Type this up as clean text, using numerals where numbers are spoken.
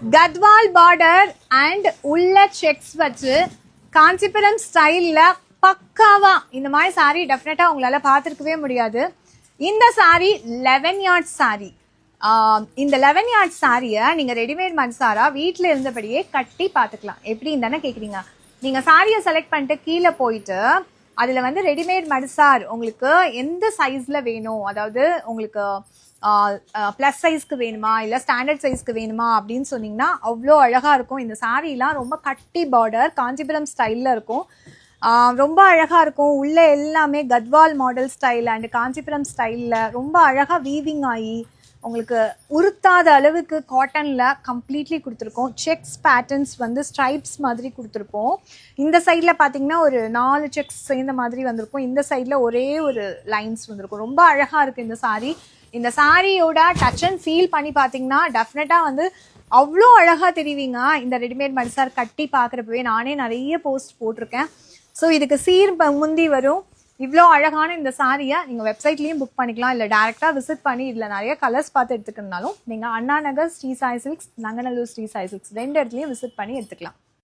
Gadwal border and உள்ள sex வச்சு காஞ்சிபுரம் ஸ்டைல்ல பக்காவா இந்த மாதிரி சாரி டெஃபினட்டா உங்களால பார்த்துருக்கவே முடியாது. இந்த சாரி 11 yards சாரி. இந்த 11 yards சாரியை நீங்க ரெடிமேட் மன்சாரா வீட்டில் இருந்தபடியே கட்டி பார்த்துக்கலாம். எப்படின்னு தானே கேட்குறீங்க. நீங்க சாரியை செலக்ட் பண்ணிட்டு கீழே போயிட்டு அதுல வந்து ரெடிமேட் மன்சார் உங்களுக்கு எந்த சைஸ்ல வேணும், அதாவது உங்களுக்கு ப்ளஸ் சைஸ்க்கு வேணுமா இல்லை ஸ்டாண்டர்ட் சைஸ்க்கு வேணுமா அப்படின்னு சொன்னீங்கன்னா அவ்வளோ அழகாக இருக்கும். இந்த சாரீலாம் ரொம்ப கட்டி பார்டர் காஞ்சிபுரம் ஸ்டைலில் இருக்கும். ரொம்ப அழகாக இருக்கும். உள்ளே எல்லாமே Gadwal model style and Kanchipuram ஸ்டைலில் ரொம்ப அழகாக வீவிங் ஆகி உங்களுக்கு உருத்தாத அளவுக்கு காட்டனில் கம்ப்ளீட்லி கொடுத்துருக்கோம். செக்ஸ் பேட்டர்ன்ஸ் வந்து ஸ்ட்ரைப்ஸ் மாதிரி கொடுத்துருப்போம். இந்த சைடில் பார்த்தீங்கன்னா ஒரு 4 செக்ஸ் சேர்ந்த மாதிரி வந்திருக்கும். இந்த சைடில் ஒரே ஒரு லைன்ஸ் வந்திருக்கும். ரொம்ப அழகாக இருக்குது இந்த சாரீ. இந்த சாரியோட டச் அண்ட் ஃபீல் பண்ணி பார்த்தீங்கன்னா டெஃபினட்டாக வந்து அவ்வளோ அழகாக தெரிவிங்க. இந்த ரெடிமேட் மடிசார் கட்டி பார்க்குறப்பவே நானே நிறைய போஸ்ட் போட்டிருக்கேன். ஸோ இதுக்கு சீர் முந்தி வரும். இவ்வளோ அழகான இந்த சாரியை நீங்கள் வெப்சைட்லேயும் புக் பண்ணிக்கலாம், இல்லை டேரெக்டாக விசிட் பண்ணி இதில் நிறைய கலர்ஸ் பார்த்து எடுத்துக்கணுனாலும் நீங்கள் அண்ணா நகர் ஸ்ரீ சாய் சில்க்ஸ், நங்கநல்லூர் ஸ்ரீ சாய் சில்க்ஸ் 2 இடத்துலையும் விசிட் பண்ணி எடுத்துக்கலாம்.